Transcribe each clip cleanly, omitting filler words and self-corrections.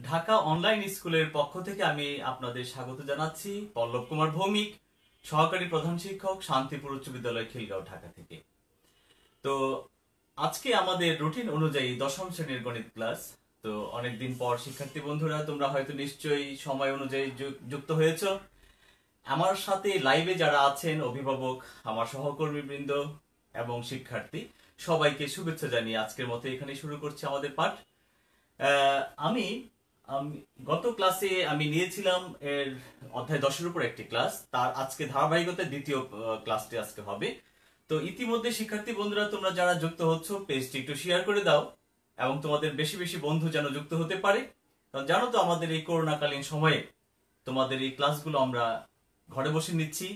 Dhaka online স্কুলের পক্ষ থেকে আমি আপনাদের স্বাগত জানাচ্ছি। পল্লব কুমার ভৌমিক, সহকারী প্রধান শিক্ষক, শান্তিপুর উচ্চ বিদ্যালয়, খিলগাঁও, ঢাকা থেকে। তো আজকে আমাদের রুটিন অনুযায়ী দশম শ্রেণীর গণিত ক্লাস। তো অনেকদিন পর শিক্ষার্থী বন্ধুরা তোমরা হয়তো নিশ্চয়ই সময় অনুযায়ী যুক্ত হয়েছো। আমার সাথে লাইভে যারা আছেন, অভিভাবক, আমার সহকর্মীবৃন্দ এবং শিক্ষার্থী, সবাইকে শুভেচ্ছা জানিয়ে আজকের মতো এখানে শুরু করছি আমাদের পাঠ। আমি গত ক্লাসে আমি নিয়েছিলাম এর অধ্যায় 10-এর উপর একটি ক্লাস, তার আজকে ধারাবাহিকতায় দ্বিতীয় ক্লাসটি আজকে হবে। তো ইতিমধ্যে শিক্ষার্থী বন্ধুরা তোমরা যারা যুক্ত হচ্ছ, পেজটি একটু শেয়ার করে দাও এবং তোমাদের বেশি বেশি বন্ধু যেন যুক্ত হতে পারে। কারণ জানো তো আমাদের এই করোনাকালীন সময়ে তোমাদের এই ক্লাসগুলো আমরা ঘরে বসে নিচ্ছি।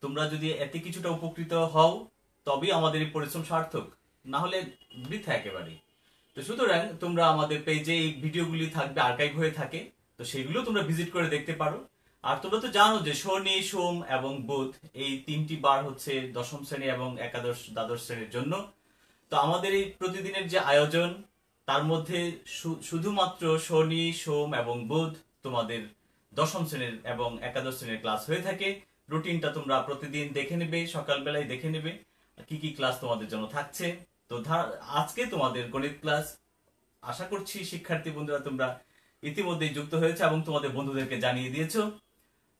তোমরা যদি এতে কিছুটা উপকৃত হও তবেই আমাদের এই পরিশ্রম সার্থক, না হলে বৃথা একেবারে। তো সুতরাং তোমরা আমাদের পেজে এই ভিডিওগুলি থাকবে, আর্কাইভ হয়ে থাকে, তো সেগুলো তোমরা ভিজিট করে দেখতে পারো। আর তোমরা তো জানো যে শনি, সোম এবং বুধ এই তিনটি বার হচ্ছে দশম শ্রেণী এবং একাদশ দ্বাদশ শ্রেণীর জন্য। তো আমাদের এই প্রতিদিনের যে আয়োজন, তার মধ্যে শুধুমাত্র শনি, সোম এবং বুধ তোমাদের দশম শ্রেণীর এবং একাদশ শ্রেণীর ক্লাস হয়ে থাকে। রুটিনটা তোমরা প্রতিদিন দেখে নেবে, সকালবেলায় দেখে নেবে কি কি ক্লাস তোমাদের জন্য থাকছে। তো আজকে তোমাদের গণিত ক্লাস। আশা করছি শিক্ষার্থী বন্ধুরা তোমরা ইতিমধ্যেই যুক্ত হয়েছে এবং তোমাদের বন্ধুদেরকে জানিয়ে দিয়েছো।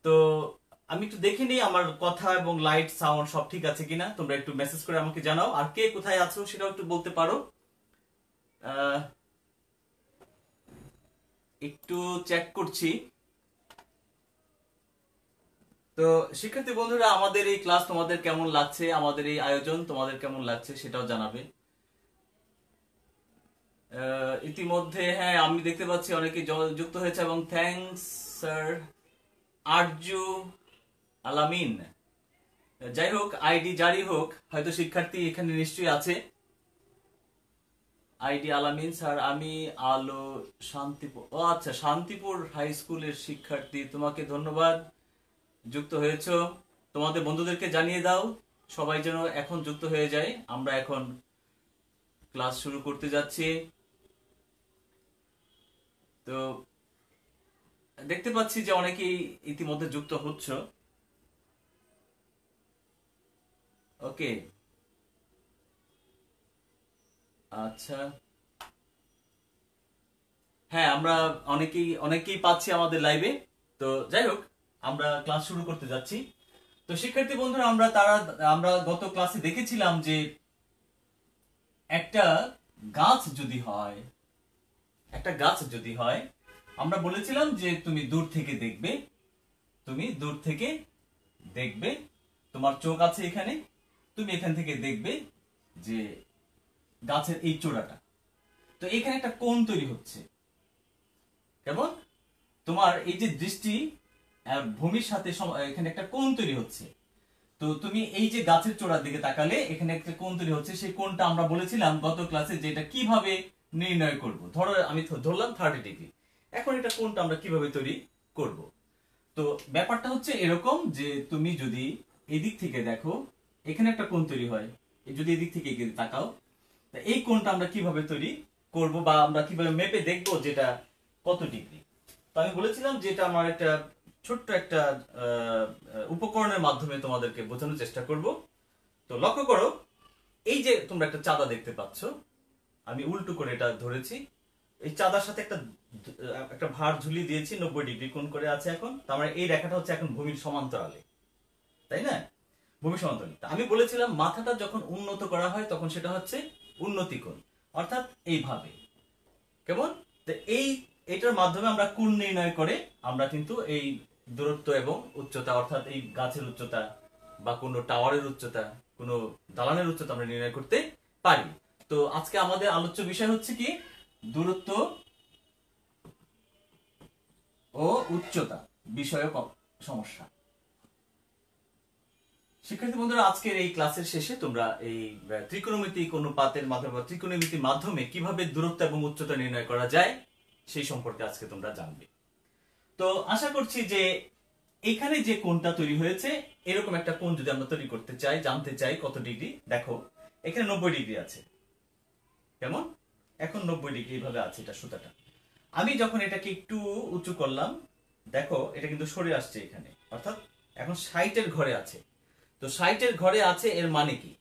তো আমি একটু দেখে নিই আমার কথা এবং লাইট সাউন্ড সব ঠিক আছে কিনা। তোমরা একটু মেসেজ করে আমাকে জানাও, আর কে কোথায় আছো সেটাও একটু বলতে পারো। একটু চেক করছি। তো শিক্ষার্থী বন্ধুরা, আমাদের এই ক্লাস তোমাদের কেমন লাগছে, আমাদের এই আয়োজন তোমাদের কেমন লাগছে সেটাও জানাবে। ইতিমধ্যে হ্যাঁ আমি দেখতে পাচ্ছি অনেকে যুক্ত হয়েছে এবং থ্যাঙ্কস স্যার। আরজু আলামিন, যাই হোক আইডি জারি হোক, হয়তো শিক্ষার্থী এখানে নিশ্চয়ই আছে। আইডি আলামিন স্যার, আমি আলো শান্তিপুর, ও আচ্ছা শান্তিপুর হাই স্কুলের শিক্ষার্থী, তোমাকে ধন্যবাদ যুক্ত হয়েছ। তোমাদের বন্ধুদেরকে জানিয়ে দাও সবাই যেন এখন যুক্ত হয়ে যায়। আমরা এখন ক্লাস শুরু করতে যাচ্ছি। তো দেখতে পাচ্ছি যে অনেকেই ইতিমধ্যে যুক্ত হচ্ছ। ওকে, আচ্ছা হ্যাঁ আমরা অনেকেই পাচ্ছি আমাদের লাইভে। তো যাই হোক আমরা ক্লাস শুরু করতে যাচ্ছি। তো শিক্ষার্থী বন্ধুরা আমরা গত ক্লাসে দেখেছিলাম যে একটা গাছ যদি হয়, আমরা বলেছিলাম যে তুমি দূর থেকে দেখবে, তোমার চোখ আছে এখানে, তুমি এখান থেকে দেখবে যে গাছের এই চূড়াটা, তো এখানে একটা কোণ তৈরি হচ্ছে। কেমন? তোমার এই যে দৃষ্টি ভূমির সাথে এখানে একটা কোণ তৈরি হচ্ছে। তো তুমি এই যে গাছের চূড়ার দিকে তাকালে এখানে একটা কোণ তৈরি হচ্ছে। সেই কোণটা আমরা বলেছিলাম গত ক্লাসে যে এটা কিভাবে নির্ণয় করব। ধরো আমি ধরলাম 30 ডিগ্রি। এখন এটা কোণটা আমরা কিভাবে তৈরি করব? তো ব্যাপারটা হচ্ছে এরকম যে তুমি যদি এই দিক থেকে দেখো, এখানে একটা কোণ তৈরি হয়, যদি এদিক থেকে তাকাও, এই কোণটা আমরা কিভাবে তৈরি করব বা আমরা কিভাবে মেপে দেখবো যেটা কত ডিগ্রি। তো আমি বলেছিলাম যে এটা আমার একটা ছোট্ট একটা উপকরণের মাধ্যমে তোমাদেরকে বোঝানোর চেষ্টা করব। তো লক্ষ্য করো, এই যে তোমরা একটা চাঁদা দেখতে পাচ্ছ, আমি উল্টো করে এটা ধরেছি। এই চাঁদার সাথে একটা ভার ঝুলিয়ে দিয়েছি, 90 ডিগ্রি কোণ করে আছে এখন। তার মানে এই রেখাটা হচ্ছে এখন ভূমির সমান্তরালে, তাই না? ভূমি সমান্তরালে। আমি বলেছিলাম মাথাটা যখন উন্নত করা হয় তখন সেটা হচ্ছে উন্নতি কোণ, অর্থাৎ এইভাবে। কেমন? তো এইটার মাধ্যমে আমরা কোণ নির্ণয় করে আমরা কিন্তু এই দূরত্ব এবং উচ্চতা, অর্থাৎ এই গাছের উচ্চতা বা কোনো টাওয়ারের উচ্চতা, কোনো দালানের উচ্চতা আমরা নির্ণয় করতে পারি। তো আজকে আমাদের আলোচ্য বিষয় হচ্ছে কি, দূরত্ব ও উচ্চতা বিষয়ক সমস্যা। শিক্ষার্থী বন্ধুরা, আজকের এই ক্লাসের শেষে তোমরা এই ত্রিকোণমিতিক অনুপাতের মাধ্যমে বা ত্রিকোণমিতির মাধ্যমে কিভাবে দূরত্ব এবং উচ্চতা নির্ণয় করা যায় সেই সম্পর্কে আজকে তোমরা জানবে। তো আশা করছি যে এখানে যে কোণটা তৈরি হয়েছে, এরকম একটা কোণ যদি আমরা তৈরি করতে চাই, জানতে চাই কত ডিগ্রি, দেখো এখানে 90 ডিগ্রি আছে। কেমন? এখন 90 ডিগ্রি ভাবে আছে এটা সুতাটা। আমি যখন এটাকে একটু উঁচু করলাম, দেখো এটা কিন্তু সরে আসছে এখানে, অর্থাৎ এখন 60-এর ঘরে আছে। তো 60-এর ঘরে আছে এর মানে কি?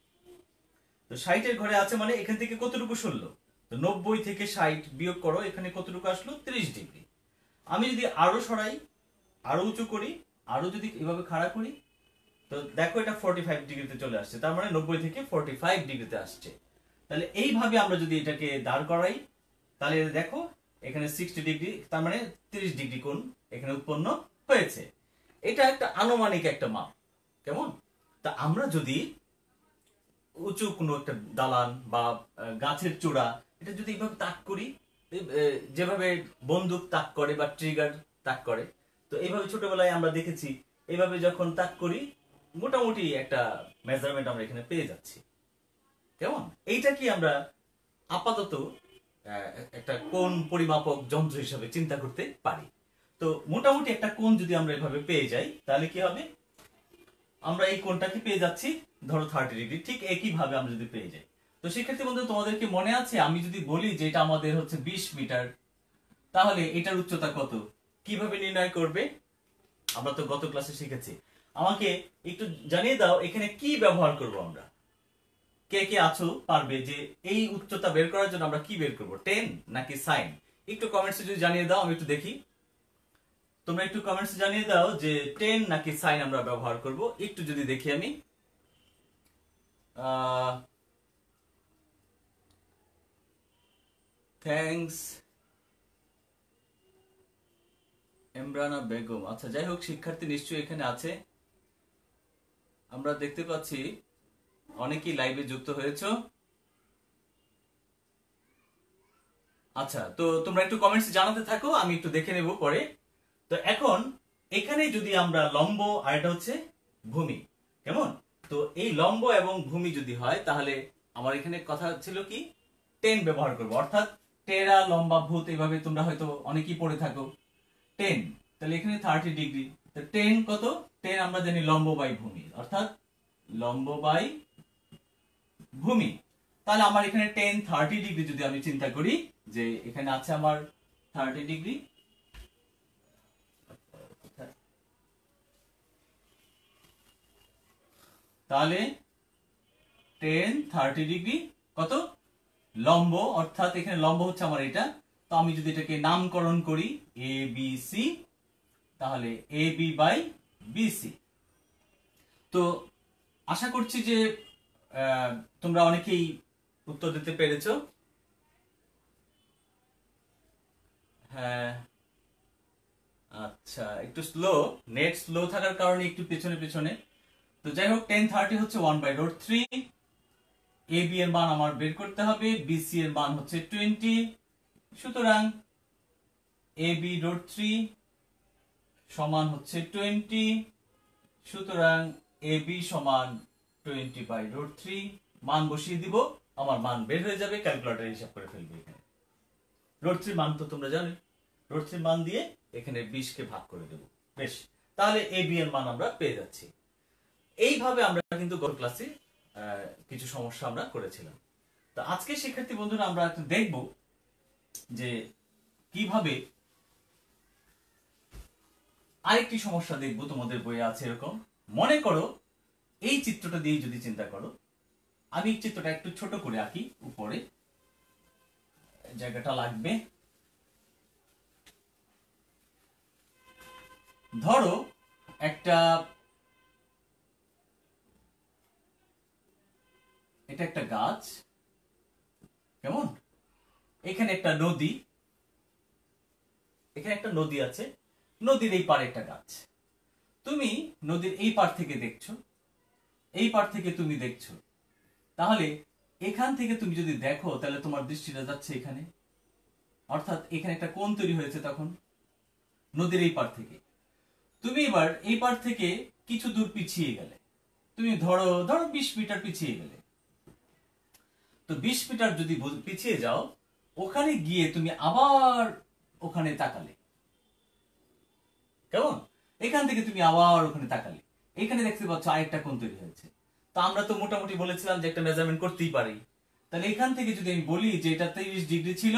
তো 60-এর ঘরে আছে মানে এখান থেকে কতটুকু সরলো? তো 90 থেকে 60 বিয়োগ করো, এখানে কতটুকু আসলো? 30 ডিগ্রি। আমি যদি আরো সরাই, আরো উঁচু করি, আরো যদি এভাবে খাড়া করি, তো দেখো এটা 45 ডিগ্রিতে চলে আসছে, তার মানে 90 থেকে 45 ডিগ্রিতে আসছে। তাহলে এইভাবে আমরা যদি এটাকে দাঁড় করাই, তাহলে দেখো এখানে 60 ডিগ্রি, তার মানে 30 ডিগ্রি কোণ এখানে উৎপন্ন হয়েছে। এটা একটা আনুমানিক একটা মাপ, কেমন? তা আমরা যদি উঁচু কোনো একটা দালান বা গাছের চূড়া, এটা যদি এইভাবে তাক করি, যেভাবে বন্দুক তাক করে বা ট্রিগার তাক করে, তো এইভাবে ছোটবেলায় আমরা দেখেছি, এইভাবে যখন তাক করি মোটামুটি একটা মেজারমেন্ট আমরা এখানে পেয়ে যাচ্ছি, কেমন? এইটা কি আমরা আপাতত একটা কোণ পরিমাপক যন্ত্র হিসাবে চিন্তা করতে পারি। তো মোটামুটি একটা কোণ যদি আমরা এভাবে পেয়ে যাই, তাহলে কি হবে? আমরা এই কোণটাকে পেয়ে যাচ্ছি ধরো 30 ডিগ্রি, ঠিক একই ভাবে আমরা যদি পেয়ে যাই। তো শিক্ষার্থী বন্ধু, তোমাদেরকে মনে আছে আমি যদি বলি যে এটা আমাদের হচ্ছে 20 মিটার, তাহলে এটার উচ্চতা কত? কিভাবে নির্ণয় করবে? আমরা তো গত ক্লাসে শিখেছি। আমাকে একটু জানিয়ে দাও এখানে কি ব্যবহার করব আমরা। কে কে আছো পারবে যে এই উচ্চতা বের করার জন্য আমরা কি বের করব, টেন নাকি সাইন? একটু কমেন্টসে যদি জানিয়ে দাও, আমি একটু দেখি। তোমরা একটু কমেন্টসে জানিয়ে দাও যে টেন নাকি সাইন আমরা ব্যবহার করব, একটু যদি দেখি আমি। থ্যাঙ্কস ইমরানা বেগম। আচ্ছা, যাই হোক, শিক্ষার্থী নিশ্চয়ই এখানে আছে, আমরা দেখতে পাচ্ছি অনেকেই লাইভে যুক্ত হয়েছো। আচ্ছা, তো তোমরা একটু কমেন্টস জানাতে থাকো, আমি একটু দেখে নেব পরে। তো এখন এখানে যদি আমরা লম্ব আর এটা হচ্ছে ভূমি, কেমন? তো এই লম্ব এবং ভূমি যদি হয়, তাহলে আমার এখানে কথা ছিল কি, টেন ব্যবহার করব, অর্থাৎ টেরা লম্বা ভূত, এইভাবে তোমরা হয়তো অনেকেই পড়ে থাকো। টেন, তাহলে এখানে 30 ডিগ্রি, তো টেন কত? টেন আমরা জানি লম্ব বাই ভূমি, অর্থাৎ লম্ব বাই ভূমি। তাহলে আমার এখানে টেন 30 ডিগ্রি যদি আমি চিন্তা করি, যে এখানে আছে আমার 30 ডিগ্রি, তাহলে টেন 30 ডিগ্রি কত? লম্ব, অর্থাৎ এখানে লম্ব হচ্ছে আমার এটা। তো আমি যদি এটাকে নামকরণ করি এ বি সি, তাহলে এ বি বাই বিসি। তো আশা করছি যে তোমরা অনেকেই উত্তর দিতে পেরেছো। হ্যাঁ, আচ্ছা, একটু স্লো, নেট স্লো থাকার কারণে একটু পেছনে পেছনে। তো যাই হোক, 1030 হচ্ছে 1/√3। এ বি এর মান আমার বের করতে হবে, বিসি এর মান হচ্ছে 20, সুতরাং এ বি রুট 3 সমান হচ্ছে 20, সুতরাং এ বি সমান 20/√3। মান বসিয়ে দিব, আমার মান বের হয়ে যাবে, ক্যালকুলেটরে হিসাব করে ফেলবে। এখানে √3 মান তো তোমরা জানো, √3 মান দিয়ে এখানে 20 কে ভাগ করে দেব। বেশ, তাহলে এ বি এর মান আমরা পেয়ে যাচ্ছি। এইভাবে আমরা কিন্তু গত ক্লাসে কিছু সমস্যা আমরা করেছিলাম। তো আজকে শিক্ষার্থী বন্ধুরা আমরা একটু দেখব যে কিভাবে আরেকটি সমস্যা দেখব, তোমাদের বইয়ে আছে এরকম। মনে করো এই চিত্রটা দিয়ে যদি চিন্তা করো, আমি চিত্রটা একটু ছোট করে আঁকি, উপরে জায়গাটা লাগবে। ধরো একটা, এটা একটা গাছ, কেমন? এখানে একটা নদী, এখানে একটা নদী আছে, নদীর এই পারে একটা গাছ। তুমি নদীর এই পার থেকে দেখছো, এই পার থেকে তুমি দেখছো, তাহলে এখান থেকে তুমি যদি দেখো, তাহলে তোমার দৃষ্টিটা যাচ্ছে এখানে, অর্থাৎ এখানে একটা কোণ তৈরি হয়েছে তখন নদীর এই পার থেকে। তুমি এবার এই পার থেকে কিছু দূর পিছিয়ে গেলে, তুমি ধরো 20 মিটার পিছিয়ে গেলে। তো 20 মিটার যদি পিছিয়ে যাও, ওখানে গিয়ে তুমি আবার ওখানে তাকালে, কেমন? এখান থেকে তুমি আবার ওখানে তাকালে, এখানে দেখতে পাচ্ছ আরেকটা কোণ তৈরি হয়েছে। তো আমরা তো মোটামুটি বলেছিলাম যে একটা মেজারমেন্ট করতেই পারি। তাহলে এখান থেকে যদি আমি বলি যে এটা 30 ডিগ্রি ছিল,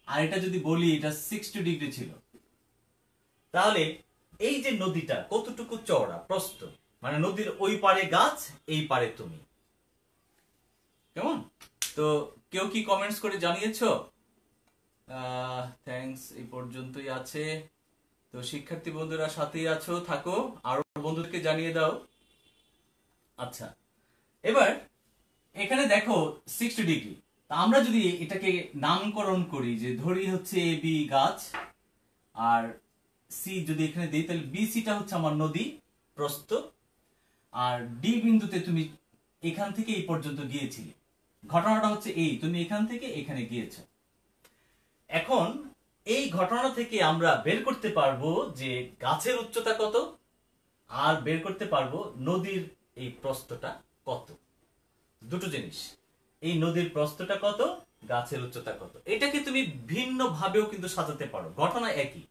আর এটা যদি বলি এটা 60 ডিগ্রি ছিল, তাহলে এই যে নদীটা কতটুকু চওড়া প্রস্থ, মানে নদীর ওই পারে গাছ এই পারে তুমি। কেমন? তো কেউ কি কমেন্টস করে জানিয়েছো? থ্যাঙ্কস, এই পর্যন্তই আছে। তো শিক্ষার্থী বন্ধুরা সাথেই আছো, থাকো, আরো বন্ধুদেরকে জানিয়ে দাও। আচ্ছা, এবার এখানে দেখো 60 ডিগ্রি। আমরা যদি এটাকে নামকরণ করি, যে ধরি হচ্ছে এ বি গাছ, আর সি যদি এখানে দিই, তাহলে বি সিটা হচ্ছে আমার নদী প্রস্থ, আর ডি বিন্দুতে তুমি এখান থেকে এই পর্যন্ত গিয়েছিলে। ঘটনাটা হচ্ছে এই, তুমি এখান থেকে এখানে গিয়েছো। এখন এই ঘটনা থেকে আমরা বের করতে পারবো যে গাছের উচ্চতা কত, আর বের করতে পারবো নদীর এই প্রস্থটা কত। দুটো জিনিস, এই নদীর প্রস্থটা কত, গাছের উচ্চতা কত। এটাকে তুমি ভিন্ন ভাবেও কিন্তু সাজাতে পারো, ঘটনা একই,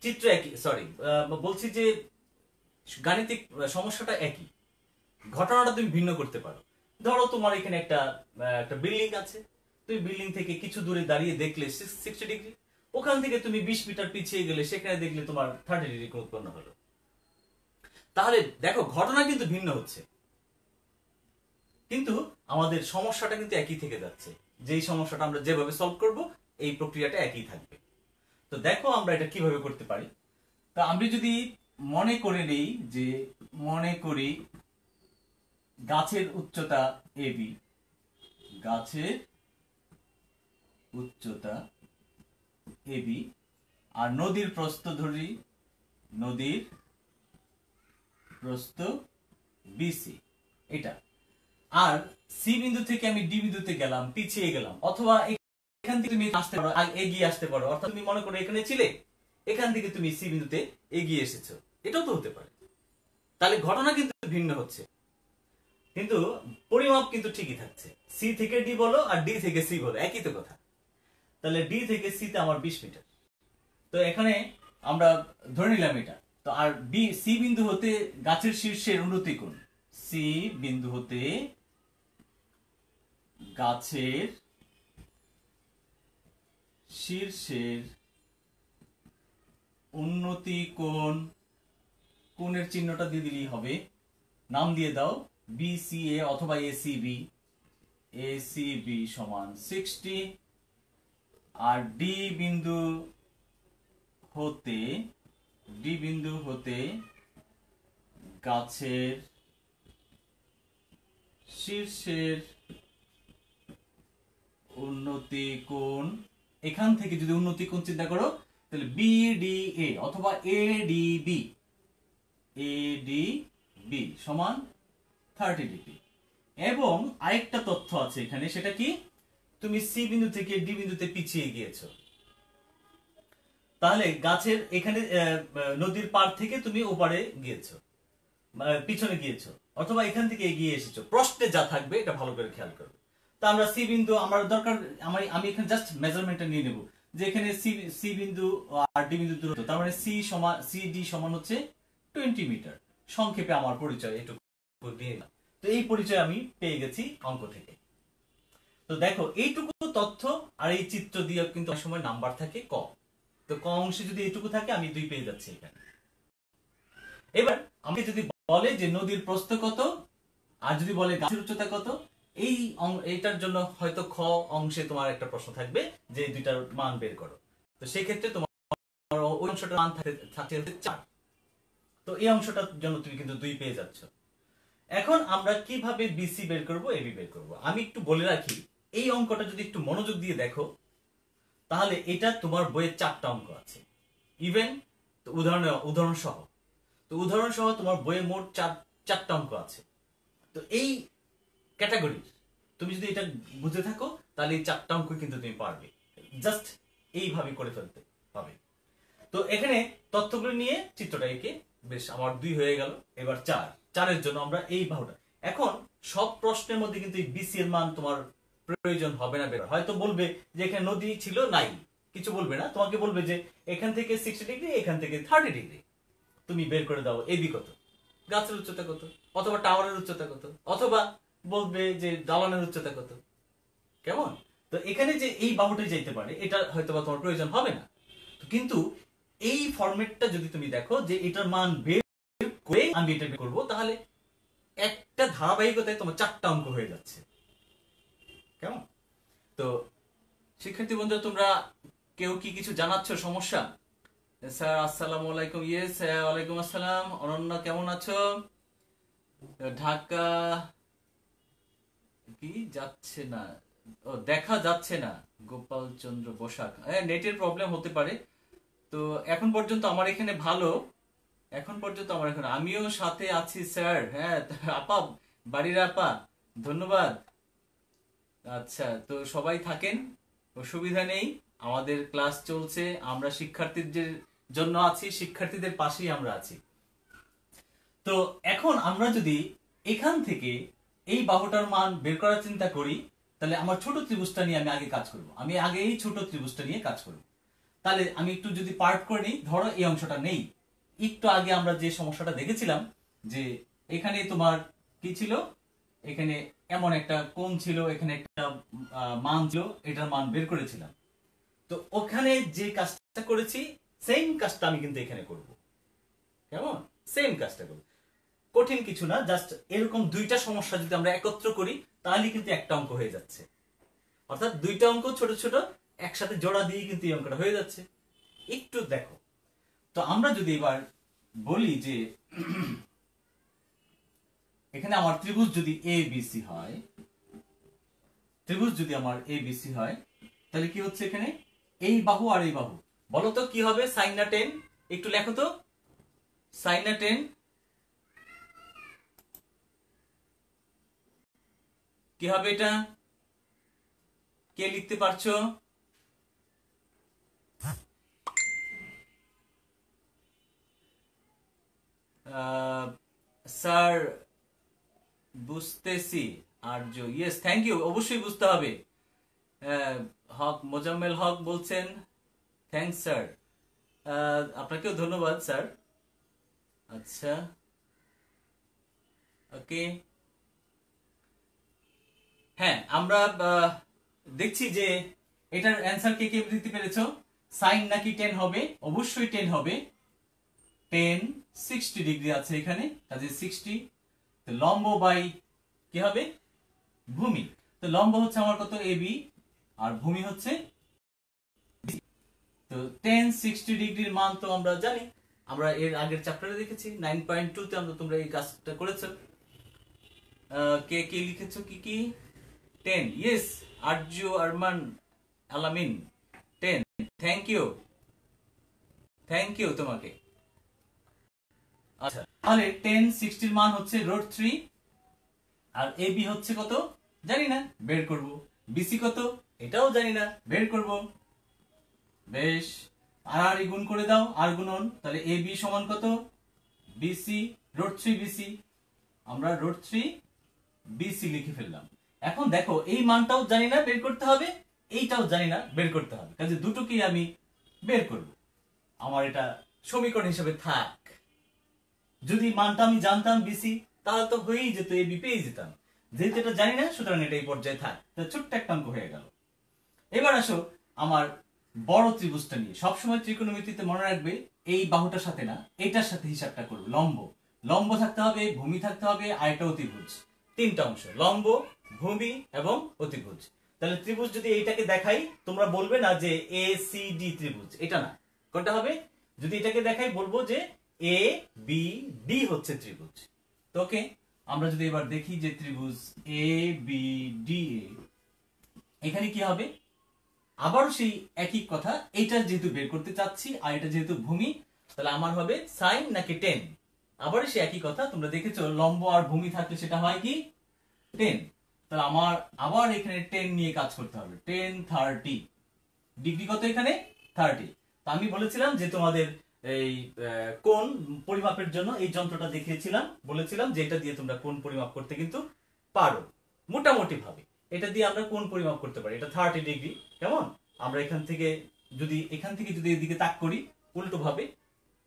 চিত্র একই, সরি বলছি যে গাণিতিক সমস্যাটা একই, ঘটনাটা তুমি ভিন্ন করতে পারো। ধরো তোমার এখানে একটা বিল্ডিং আছে, তুমি বিল্ডিং থেকে কিছু দূরে দাঁড়িয়ে দেখলে 60 ডিগ্রি, ওখান থেকে তুমি 20 মিটার পিছিয়ে গেলে সেখানে দেখলে তোমার 30 ডিগ্রি উৎপন্ন হলো। তাহলে দেখো ঘটনা কিন্তু ভিন্ন হচ্ছে, কিন্তু আমাদের সমস্যাটা কিন্তু একই থেকে যাচ্ছে। যেই সমস্যাটা আমরা যেভাবে সলভ করব, এই প্রক্রিয়াটা একই থাকবে। তো দেখো আমরা এটা কিভাবে করতে পারি। তা আমি যদি মনে করে নেই যে, মনে করি গাছের উচ্চতা এবি, গাছের উচ্চতা এবি, আর নদীর প্রস্থ ধরি, নদীর প্রস্থ বিসি, এটা। আর সি বিন্দু থেকে আমি ডি বিন্দুতে গেলাম, পিছিয়ে গেলাম, অথবা এখান থেকে তুমি আসতে পারো, এগিয়ে আসতে পারো, অর্থাৎ তুমি মনে করো এখানে ছিলে, এখান থেকে তুমি সি বিন্দুতে এগিয়ে এসেছো, এটাও তো হতে পারে। তাহলে ঘটনা কিন্তু ভিন্ন হচ্ছে, কিন্তু পরিমাপ কিন্তু ঠিকই থাকছে। সি থেকে ডি বলো আর ডি থেকে সি বলো, একই তো কথা। তাহলে ডি থেকে সি তে আমার 20 মিটার। তো এখানে আমরা ধরে নিলাম এটা। তো আর বি সি বিন্দু হতে গাছের শীর্ষের উন্নতি কোণ, সি বিন্দু হতে গাছের শীর্ষের উন্নতি কোণ, কোণের চিহ্নটা দিয়ে দিলেই হবে, নাম দিয়ে দাও বিসিএ অথবা এসিবি, এসিবি সমান 60। আর ডি বিন্দু হতে গাছের শীর্ষের উন্নতি কোণ, এখান থেকে যদি উন্নতি কোণ চিন্তা করো, তাহলে বিডিএ অথবা এডিবি সমান 30 ডিগ্রি। এবং আরেকটা তথ্য আছে এখানে, সেটা কি, তুমি সি বিন্দু থেকে ডি বিন্দুতে পিছিয়ে গিয়েছো। তাহলে গাছের এখানে নদীর পার থেকে তুমি ওপারে গিয়েছো, পিছনে গিয়েছো, অথবা এখান থেকে এগিয়ে এসেছো। প্রশ্নে যা থাকবে এটা ভালো করে খেয়াল করবে। তো আমরা সি বিন্দু, আমার দরকার, আমি এখানে জাস্ট মেজারমেন্টটা নিয়ে নেব, যে এখানে সি বিন্দু আর ডি বিন্দু দূরত্ব, তার মানে সি ডি সমান হচ্ছে 20 মিটার। সংক্ষেপে আমার পরিচয় এটুকু দিয়ে দিলাম। তো এই পরিচয় আমি পেয়ে গেছি অঙ্ক থেকে। তো দেখো এইটুকু তথ্য আর এই চিত্র দিয়ে কিন্তু অনেক সময় নাম্বার থাকে ক। তো ক অংশে যদি এইটুকু থাকে, আমি 2 পেয়ে যাচ্ছি এখানে। এবার আমাকে যদি বলে যে নদীর প্রস্থ কত, আর যদি বলে গাছের উচ্চতা কত, এইটার জন্য হয়তো খ অংশে তোমার একটা প্রশ্ন থাকবে যে দুইটার মান বের করো। তো সেই ক্ষেত্রে তোমার ওই অংশটার মান থাকছে 4। তো এই অংশটার জন্য তুমি কিন্তু 2 পেয়ে যাচ্ছ। এখন আমরা কিভাবে বিসি বের করব, এবি বের করব, আমি একটু বলে রাখি। এই অঙ্কটা যদি একটু মনোযোগ দিয়ে দেখো, তাহলে এটা তোমার বইয়ে 4টা অঙ্ক আছে, ইভেন উদাহরণ সহ। তো উদাহরণ সহ তোমার বইয়ে মোট 4টা অঙ্ক আছে। তো এই ক্যাটাগরি তুমি যদি এটা বুঝে থাকো, তাহলে এই 4টা অঙ্ক কিন্তু তুমি পারবে, জাস্ট এইভাবে করে ফেলতে হবে। তো এখানে তথ্যগুলো নিয়ে চিত্রটা এঁকে, বেশ আমার 2 হয়ে গেল। এবার 4-4-এর জন্য আমরা এই ভাবটা, এখন সব প্রশ্নের মধ্যে কিন্তু এই বিসি এর মান তোমার প্রয়োজন হবে না বের। হয়তো বলবে যে এখানে নদী ছিল, নাই, কিছু বলবে না, তোমাকে বলবে যে এখান থেকে 60 ডিগ্রি, এখান থেকে 30 ডিগ্রি, তুমি বের করে দাও এবি কত, গাছের উচ্চতা কত, অথবা টাওয়ারের উচ্চতা কত, অথবা বলবে যে দালানের উচ্চতা কত। কেমন? তো এখানে যে এই বাহুটাই যাইতে পারে এটা হয়তো বা তোমার প্রয়োজন হবে না, কিন্তু এই ফরম্যাটটা যদি তুমি দেখো যে এটার মান বের করে আমি এটা বের করবো, তাহলে একটা ধারাবাহিকতায় তোমার 4টা অঙ্ক হয়ে যাচ্ছে। কেমন? তো শিক্ষার্থী বন্ধুরা, তোমরা কেউ কি কিছু জানাচ্ছ? সমস্যা? স্যার আসসালামু আলাইকুম। ইয়েস, ওয়ালাইকুম আসসালাম। অনন্যা কেমন আছো? ঢাকা কি যাচ্ছে না, ও দেখা যাচ্ছে না। গোপাল চন্দ্র বসাক, নেটের প্রবলেম হতে পারে। তো এখন পর্যন্ত আমার এখানে ভালো, এখন পর্যন্ত আমার এখানে, আমিও সাথে আছি স্যার। হ্যাঁ আপা, বাড়ির আপা, ধন্যবাদ। আচ্ছা, তো সবাই থাকেন, অসুবিধা নেই, আমাদের ক্লাস চলছে, আমরা শিক্ষার্থীদের জন্য আছি, শিক্ষার্থীদের পাশেই আমরা আছি। তো এখন আমরা যদি এখান থেকে এই বাহুটার মান বের করার চিন্তা করি, তাহলে আমার ছোট ত্রিভুজটা নিয়ে আমি আগে কাজ করব। আমি আগে এই ছোট ত্রিভুজটা নিয়ে কাজ করব। তাহলে আমি একটু যদি পার্ট করে নিই, ধরো এই অংশটা নেই। একটু আগে আমরা যে সমস্যাটা দেখেছিলাম যে এখানে তোমার কি ছিল, এখানে এমন একটা কোণ ছিল, এখানে একটা মান ছিল, এটার মান বের করেছিলাম। তো ওখানে যে কাজটা করেছি সেম কাজটা আমি কিন্তু এখানে করব। কেমন? সেম কাজটা করব, কঠিন কিছু না। জাস্ট এরকম দুইটা সমস্যা যদি আমরা একত্র করি তাহলে কিন্তু একটা অঙ্ক হয়ে যাচ্ছে। অর্থাৎ দুইটা অঙ্ক ছোট ছোট একসাথে জোড়া দিয়ে কিন্তু এই অঙ্কটা হয়ে যাচ্ছে। একটু দেখো তো, আমরা যদি এবার বলি যে এখানে আমার ত্রিভুজ যদি এ বি সি হয়, ত্রিভুজ যদি আমার এ বি সি হয়, তাহলে কি হচ্ছে এখানে এই বাহু আর এই বাহু, বলো তো কি হবে? সাইন না টেন? একটু লেখো তো, সাইন না টেন কি হবে? এটা কে লিখতে পারছো? স্যার বুঝতেছি আর্য, ইয়েস থ্যাংক ইউ, অবশ্যই বুঝতে হবে। হক, মোজাম্মেল হক বলছেন, থ্যাংকস স্যার, আপনাকেও ধন্যবাদ স্যার। আচ্ছা, ওকে, হ্যাঁ আমরা দেখছি যে এটার অ্যান্সার কে কে দিতে পেরেছো। সাইন নাকি টেন হবে? অবশ্যই টেন হবে। টেন 60 ডিগ্রি আছে এখানে, কাজে 60। তো লম্ব বাই কি হবে? ভূমি। তো লম্ব হচ্ছে আমার কত? এবি, আর ভূমি হচ্ছে, তো টেন 60 ডিগ্রির মান তো আমরা জানি, আমরা এর আগের চ্যাপ্টারে দেখেছি 9.2 তে আমরা, তোমরা এই কাজটা করেছো। কে কে লিখেছো কি কি? 10, ইয়েস, আরজু আরমান আলামিন 10, থ্যাংক ইউ, থ্যাংক ইউ তোমাকে। আচ্ছা, তাহলে 10 60 এর মান হচ্ছে √3, আর এবি হচ্ছে কত জানি না, বের করব। বিসি কত এটাও জানি না, বের করব। বেশ, আর গুণ করে দাও, আর গুণন, তাহলে এবি সমান কত? বিসি √3 বিসি, আমরা √3 বিসি লিখে ফেললাম। এখন দেখো এই মানটাও জানি না, বের করতে হবে, এইটাও জানি না, বের করতে হবে, কাজে দুটোকেই আমি বের করব। আমার এটা সমীকরণ হিসেবে থাক। যদি মানটা আমি জানতাম বিসি, তাহলে তো হয়েই যেত, এবি পেয়ে যেতাম। যেহেতু এটা জানি না, সুতরাং এটা এই পর্যায়ে থাক। তো ছোট্ট একটা অঙ্ক হয়ে গেল। এবার আসো আমার বড় ত্রিভুজটা নিয়ে। সবসময় ত্রিকোণমিতিতে মনে রাখবে এই বাহুটার সাথে না, এটার সাথে হিসাবটা করবে। লম্ব, লম্ব থাকতে হবে, ভূমি থাকতে হবে, আর এটা অতিভুজ। তিনটা অংশ, লম্ব, ভূমি এবং অতিভুজ। তাহলে ত্রিভুজ যদি এইটাকে দেখাই, তোমরা বলবে না যে এ সি ডি ত্রিভুজ, এটা না। কোনটা হবে? যদি এটাকে দেখাই বলবো যে এ বি ডি হচ্ছে ত্রিভুজ। তো ওকে, আমরা যদি এবার দেখি যে ত্রিভুজ এ বি ডি, এখানে কি হবে? আবারও সেই একই কথা, এইটা যেহেতু বের করতে চাচ্ছি আর এটা যেহেতু ভূমি, তাহলে আমার হবে সাইন নাকি টেন? আবারও সেই একই কথা, তোমরা দেখেছো লম্ব আর ভূমি থাকলে সেটা হয় কি? টেন। তাহলে আমার আবার এখানে টেন নিয়ে কাজ করতে হবে। 10 30 ডিগ্রি কত এখানে? 30। তো আমি বলেছিলাম যে তোমাদের এই কোণ পরিমাপের জন্য এই যন্ত্রটা দেখিয়েছিলাম, বলেছিলাম যে এটা দিয়ে তোমরা কোণ পরিমাপ করতে কিন্তু পারো মোটামুটি ভাবে। এটা দিয়ে আমরা কোণ পরিমাপ করতে পারি, এটা 30 ডিগ্রি। কেমন? আমরা এখান থেকে যদি এদিকে তাক করি উল্টো ভাবে,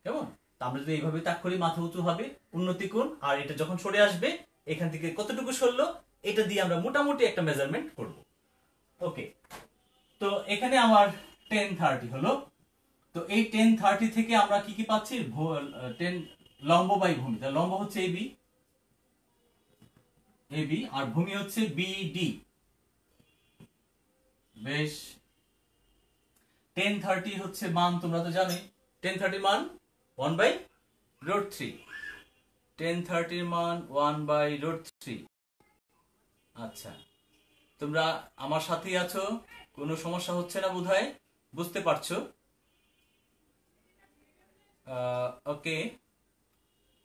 কেমন? তা আমরা যদি এইভাবে তাক করি, মাথা উঁচু হবে, উন্নতি কোণ, আর এটা যখন সরে আসবে এখান থেকে কতটুকু সরলো, এটা দিয়ে আমরা মোটামুটি একটা মেজারমেন্ট করব। ওকে, তো এখানে আমার 1030 হলো। তো এই 1030 থেকে আমরা কি কি পাচ্ছি? 10 লম্ব বাই ভূমি, তাহলে লম্ব হচ্ছে এবি, এবি আর ভূমি হচ্ছে বিডি। বেশ, 1030 হচ্ছে মান তোমরা তো জানোই, 1030 মান 1/√3, 1030 মান 1/√3। আচ্ছা, তোমরা আমার সাথেই আছো, কোনো সমস্যা হচ্ছে না বোধহয়, বুঝতে পারছো? ওকে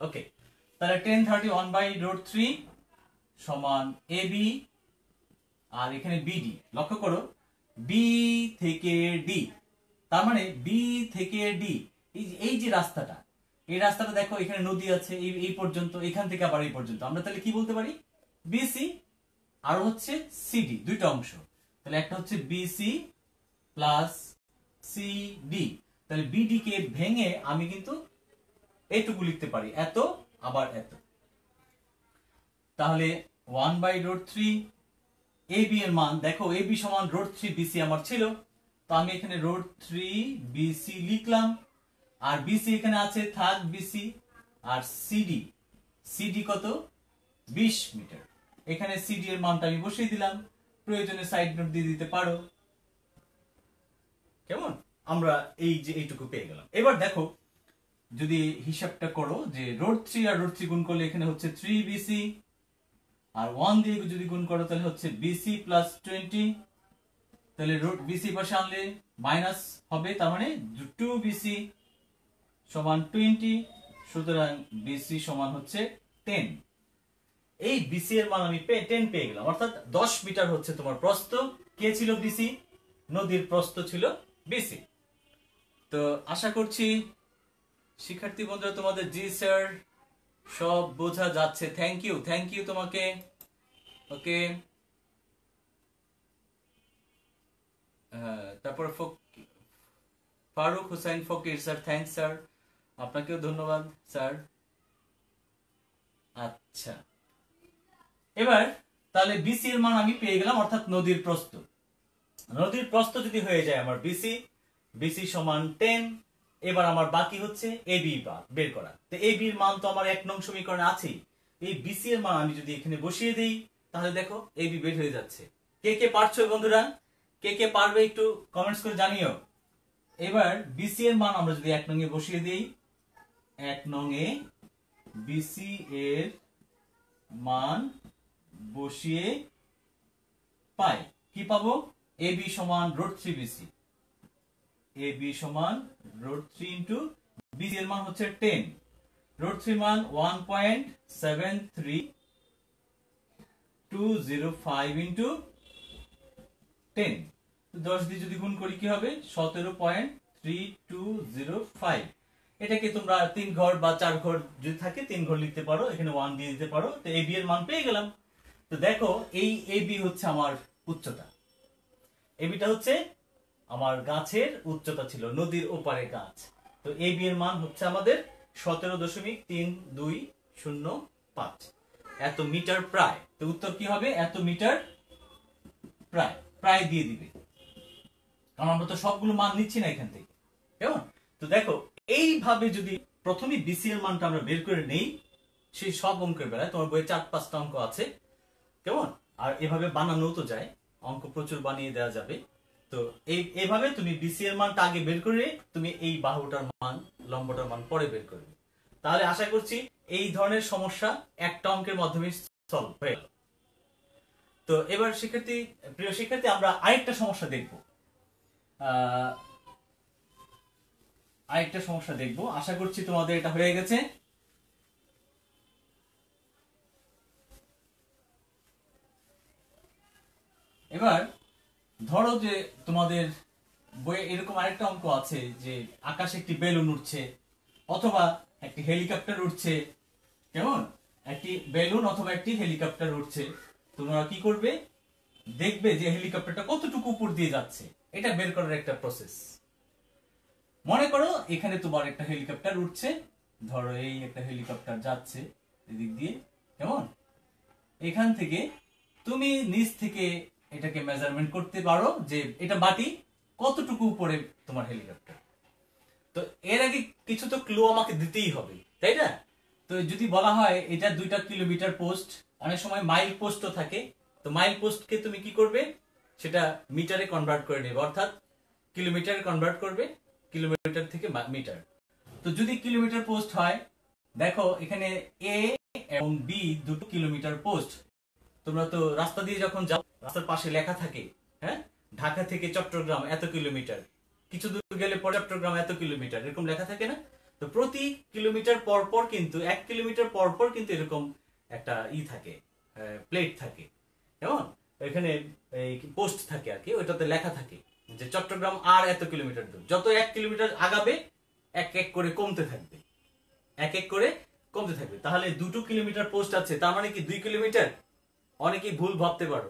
ওকে, তাহলে 1030 1/√3 সমান এবি, আর এখানে বিডি। লক্ষ্য করো, বি থেকে ডি, তার মানে বি থেকে ডি, এই যে রাস্তাটা, এই রাস্তাটা দেখো, এখানে নদী আছে এই পর্যন্ত, এখান থেকে আবার এই পর্যন্ত। আমরা তাহলে কি বলতে পারি? বিসি আর হচ্ছে সিডি, দুইটা অংশ। তাহলে একটা হচ্ছে বিসি প্লাস সিডি। তাহলে বিডি কে ভেঙে আমি কিন্তু এইটুকু লিখতে পারি, এত আবার এত। তাহলে 1/√3 এবি এর মান দেখো, এবি সমান √3 বিসি আমার ছিল, তো আমি এখানে √3 বিসি লিখলাম। আর বিসি এখানে আছে, থাক বিসি। আর সিডি, সিডি কত? 20 মিটার। এখানে সিডি এর মানটা আমি বসিয়ে দিলাম, প্রয়োজনে সাইড নোট দিয়ে দিতে পারো। কেমন? আমরা এই যে এইটুকু পেয়ে গেলাম। এবার দেখো, যদি হিসাবটা করো যে √3 আর √3 গুণ করলে এখানে হচ্ছে 3 বিসি, আর 1 দিয়ে যদি গুণ করো তাহলে হচ্ছে বিসি প্লাস 20। তাহলে বিসি পাশে আনলে মাইনাস হবে, তার মানে 2 বিসি সমান 20। সুতরাং বিসি সমান হচ্ছে 10। এই বিসি এর মান আমি 10 পেয়ে গেলাম, অর্থাৎ 10 মিটার হচ্ছে তোমার প্রস্থ। কে ছিল বিসি? নদীর প্রস্থ ছিল বিসি। তো আশা করছি শিক্ষার্থী বন্ধুরা তোমাদের জি স্যার সব বোঝা যাচ্ছে। থ্যাংক ইউ তোমাকে। ওকে, তারপর ফারুক হুসাইন ফকির স্যার, থ্যাংকস স্যার, আপনাকেও ধন্যবাদ স্যার। আচ্ছা, এবার তাহলে বিসি এর মান আমি পেয়ে গেলাম, অর্থাৎ নদীর প্রস্থ। নদীর প্রস্থ যদি হয়ে যায় আমার বিসি, বিসি সমান 10, এবার আমার বাকি হচ্ছে এবি বের করা। তো এবি এর মান তো আমার 1 নং সমীকরণে আছেই। এই বিসি এর মান আমি যদি এখানে বসিয়ে দেই, তাহলে দেখো এবি বের হয়ে যাচ্ছে। কে কে পারছো বন্ধুরা? কে কে পারবে একটু কমেন্টস করে জানিও। এবার বিসি এর মান আমরা যদি 1 নং এ বসিয়ে দেই, 1 নং এ বিসি এর মান বসিয়ে পাই, কি পাবো? এবি সমান √3 বিসি, এবি সমান √3 ইন্টু বিসি এর মান হচ্ছে 10, √3 মান 1.73205 ইন্টু 10, 10 দিয়ে যদি গুণ করি কি হবে? 17.3205। এটাকে তোমরা 3 ঘর বা 4 ঘর যদি থাকে 3 ঘর লিখতে পারো, এখানে 1 দিয়ে দিতে পারো। তো এবি এর মান পেয়ে গেলাম। তো দেখো, এই এবি হচ্ছে আমার উচ্চতা, এবিটা হচ্ছে আমার গাছের উচ্চতা ছিল, নদীর ওপারে গাছ। তো এবি এর মান হচ্ছে আমাদের 17.3205, এত মিটার প্রায়। তো উত্তর কি হবে? এত মিটার প্রায়, প্রায় দিয়ে দিবে, কারণ আমরা তো সবগুলো মান নিচ্ছি না এখান থেকে। কেমন? তো দেখো, এইভাবে যদি প্রথমে বিসি এর মানটা আমরা বের করে নেই, সেই সব অঙ্কের বেলায় তোমার বইয়ে 4-5টা অঙ্ক আছে। কেমন? আর এভাবে বানানো তো যায়, অঙ্ক প্রচুর বানিয়ে দেওয়া যাবে। তো এইভাবে তুমি বিসি এর মানটা আগে বের করে তুমি এই বাহুটার মান, লম্বটার মান পরে বের করবে। তাহলে আশা করছি এই ধরনের সমস্যা একটা অঙ্কের মাধ্যমে সলভ হয়ে গেল। তো এবার প্রিয় শিক্ষার্থী, আমরা আরেকটা সমস্যা দেখব। আশা করছি তোমাদের এটা হয়ে গেছে। এবার ধরো যে তোমাদের বইয়ে এরকম আরেকটা অঙ্ক আছে যে আকাশে একটি বেলুন উঠছে, অথবা একটি হেলিকপ্টার উঠছে। কেমন? একটি বেলুন অথবা একটি হেলিকপ্টার উঠছে। তোমরা কি করবে? দেখবে যে হেলিকপ্টারটা কতটুকু উপর দিয়ে যাচ্ছে, এটা বের করার একটা প্রসেস। মনে করো এখানে তোমার একটা হেলিকপ্টার উঠছে, ধরো এই একটা হেলিকপ্টার যাচ্ছে এদিক দিয়ে। কেমন? এখান থেকে তুমি নিচ থেকে এটাকে মেজারমেন্ট করতে পারো যে এটা মাটি কতটুকু উপরে তোমার হেলিকপ্টার। তো এর আগে কিছু তো ক্লু আমাকে দিতেই হবে, তাই না? তো যদি বলা হয় এটা 2 কিলোমিটার পোস্ট, অনেক সময় মাইল পোস্টও থাকে, তো মাইল পোস্টকে তুমি কি করবে, সেটা মিটারে কনভার্ট করে নেবে, অর্থাৎ কিলোমিটারে কনভার্ট করবে, কিলোমিটার থেকে মিটার। তো যদি কিলোমিটার পোস্ট হয়, দেখো এখানে এ এবং বি 2 কিলোমিটার পোস্ট। তোমরা তো রাস্তা দিয়ে যখন যাও, রাস্তার পাশে লেখা থাকে, হ্যাঁ, ঢাকা থেকে চট্টগ্রাম এত কিলোমিটার, কিছু দূর গেলে পরে চট্টগ্রাম এত কিলোমিটার, এরকম লেখা থাকে না? তো প্রতি কিলোমিটার পর পর কিন্তু 1 কিলোমিটার পর পর কিন্তু এরকম একটা থাকে, প্লেট থাকে, কেমন, এখানে এই পোস্ট থাকে আর কি, ওইটাতে লেখা থাকে যে চট্টগ্রাম আর এত কিলোমিটার দূর। যত 1 কিলোমিটার আগাবে এক এক করে কমতে থাকবে, এক এক করে কমতে থাকবে। তাহলে 2 কিলোমিটার পোস্ট আছে, তার মানে কি 2 কিলোমিটার? অনেকেই ভুল ভাবতে পারো,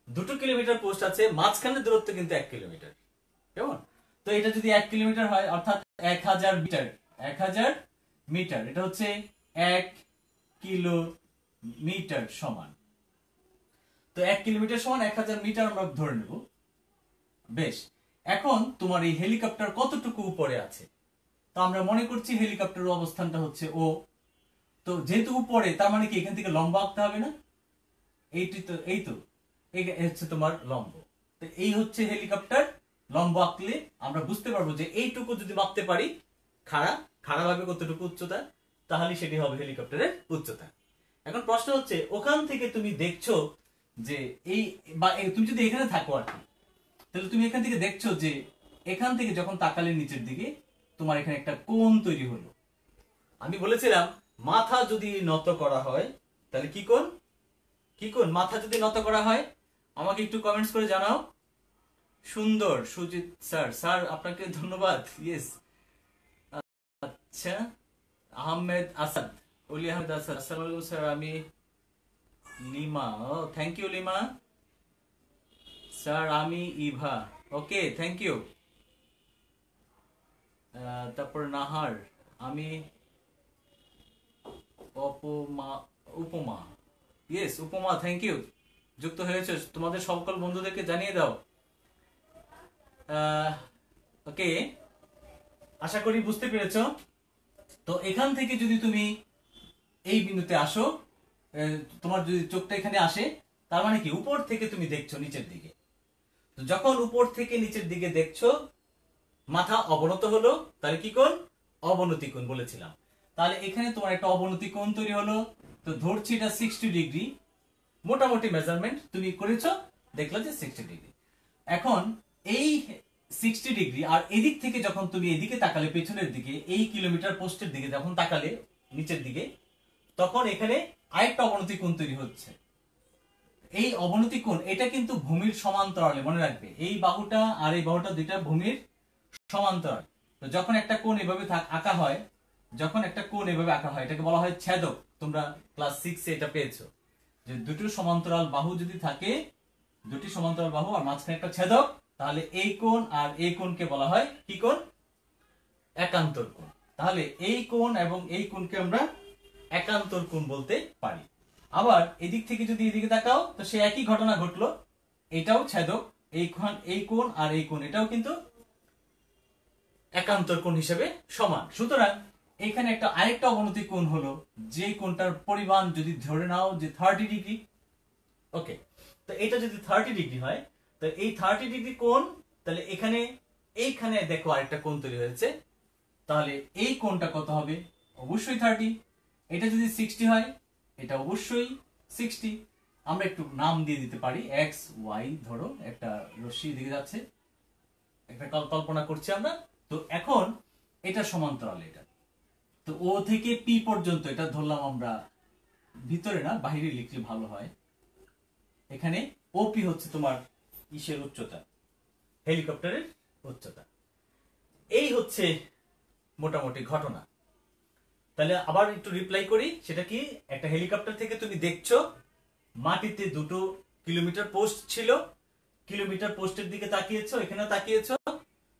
2 কিলোমিটার পোস্ট আছে, মাঝখানে দূরত্ব কিন্তু 1 কিলোমিটার, কেমন? তো এটা যদি 1 কিলোমিটার হয়, অর্থাৎ 1000 মিটার, 1000 মিটার, এটা হচ্ছে 1 কিলোমিটার সমান। তো 1 কিলোমিটার সমান 1000 মিটার আমরা ধরে নেব। বেশ, এখন তোমার এই হেলিকপ্টার কতটুকু উপরে আছে? তো আমরা মনে করছি হেলিকপ্টারের অবস্থানটা হচ্ছে ও। তো যেহেতু উপরে, তার মানে কি এখান থেকে লম্বা আঁকতে হবে না? এই তো এই হচ্ছে তোমার লম্ব। তো এই হচ্ছে হেলিকপ্টার, লম্ব আঁকলে আমরা বুঝতে পারবো যে এইটুকু যদি মাপতে পারি খাড়া ভাবে কতটুকু উচ্চতা, তাহলে সেটি হবে হেলিকপ্টারের উচ্চতা। এখন প্রশ্ন হচ্ছে, ওখান থেকে তুমি দেখছো যে এই, বা তুমি যদি এখানে থাকো আর কি, তাহলে তুমি এখান থেকে দেখছো যে এখান থেকে যখন তাকালে নিচের দিকে, তোমার এখানে একটা কোণ তৈরি হলো। আমি বলেছিলাম মাথা যদি নত করা হয়, তাহলে কি কোণ? কি কোণ? মাথা যদি নত করা হয়, আমাকে একটু কমেন্টস করে জানাও। সুন্দর, সুজিত স্যার, স্যার আপনাকে ধন্যবাদ। ইয়েস, আচ্ছা, আহমেদ আসাদ, অলি আহমেদ আসাদ, আসসালামু আলাইকুম স্যার, আমি লিমা। ও থ্যাংক ইউ লিমা। স্যার আমি ইভা, ওকে থ্যাংক ইউ। তারপর নাহার, আমি উপমা, ইয়েস উপমা, থ্যাংক ইউ, যুক্ত হয়েছে। তোমাদের সকল বন্ধুদেরকে জানিয়ে দাও। ওকে, আশা করি বুঝতে পেরেছো। তো এখান থেকে যদি তুমি এই বিন্দুতে আসো, তোমার যদি চোখটা এখানে আসে, তার মানে কি উপর থেকে তুমি দেখছো নিচের দিকে। তো যখন উপর থেকে নিচের দিকে দেখছো, মাথা অবনত হলো, তাহলে কি কোণ? অবনতি কোণ বলেছিলাম। তাহলে এখানে তোমার একটা অবনতি কোণ তৈরি হলো। তো ধরছি এটা 60 ডিগ্রি, মোটামুটি মেজারমেন্ট তুমি করেছো, দেখলো যে 60 ডিগ্রি। এখন এই 60 ডিগ্রি, আর এদিক থেকে যখন তুমি এদিকে তাকালে, পেছনের দিকে, এই কিলোমিটার পোস্টের দিকে যখন তাকালে নিচের দিকে, তখন এখানে আরেকটা অবনতি কোণ তৈরি হচ্ছে। এই অবনতি কোণ এটা কিন্তু ভূমির সমান্তরালে, মনে রাখবে এই বাহুটা আর এই বাহুটা দুইটা ভূমির সমান্তরাল। তো যখন একটা কোণ এভাবে আঁকা হয়, যখন একটা কোণ এভাবে আঁকা হয়, এটাকে বলা হয় ছেদক। তোমরা ক্লাস 6 এ এটা পেয়েছো যে দুটো সমান্তরাল বাহু যদি থাকে, দুটি সমান্তরাল বাহু আর মাঝখানে একটা ছেদক, তাহলে এই কোণ আর এই কোণকে বলা হয় কি কোণ? একান্তর কোণ। তাহলে এই কোণ এবং এই কোণকে আমরা একান্তর কোণ বলতে পারি। আবার এদিক থেকে যদি এদিকে তাকাও, তো সে একই ঘটনা ঘটলো, এটাও ছেদক, এই কোণ আর এই কোণ এটাও কিন্তু একান্তর কোণ হিসেবে সমান। সুতরাং এখানে একটা আরেকটা অবনতি কোণ হলো, যে কোণটার পরিমাণ যদি ধরে নাও যে 30 ডিগ্রি। ওকে, তো এটা যদি 30 ডিগ্রি হয়, তো এই 30 ডিগ্রি কোণ, তাহলে এইখানে দেখো আরেকটা কোণ তৈরি হয়েছে, তাহলে এই কোণটা কত হবে? অবশ্যই 30। এটা যদি 60 হয়, এটা অবশ্যই 60। আমরা একটু নাম দিয়ে দিতে পারি, এক্স ওয়াই, ধরো একটা রশ্মি দিকে যাচ্ছে, একটা কল্পনা করছি আমরা। তো এখন এটা সমান্তরাল, এটা তো ও থেকে পি পর্যন্ত, এটা ধরলাম আমরা, ভিতরে না বাইরে লিখলে ভালো হয়। এখানে ওপি হচ্ছে তোমার ইসের উচ্চতা, হেলিকপ্টারের উচ্চতা। এই হচ্ছে মোটামুটি ঘটনা। তাহলে আবার একটু রিপ্লাই করি, সেটা কি? একটা হেলিকপ্টার থেকে তুমি দেখছো মাটিতে 2 কিলোমিটার পোস্ট ছিল, কিলোমিটার পোস্টের দিকে তাকিয়েছো, এখানেও তাকিয়েছো,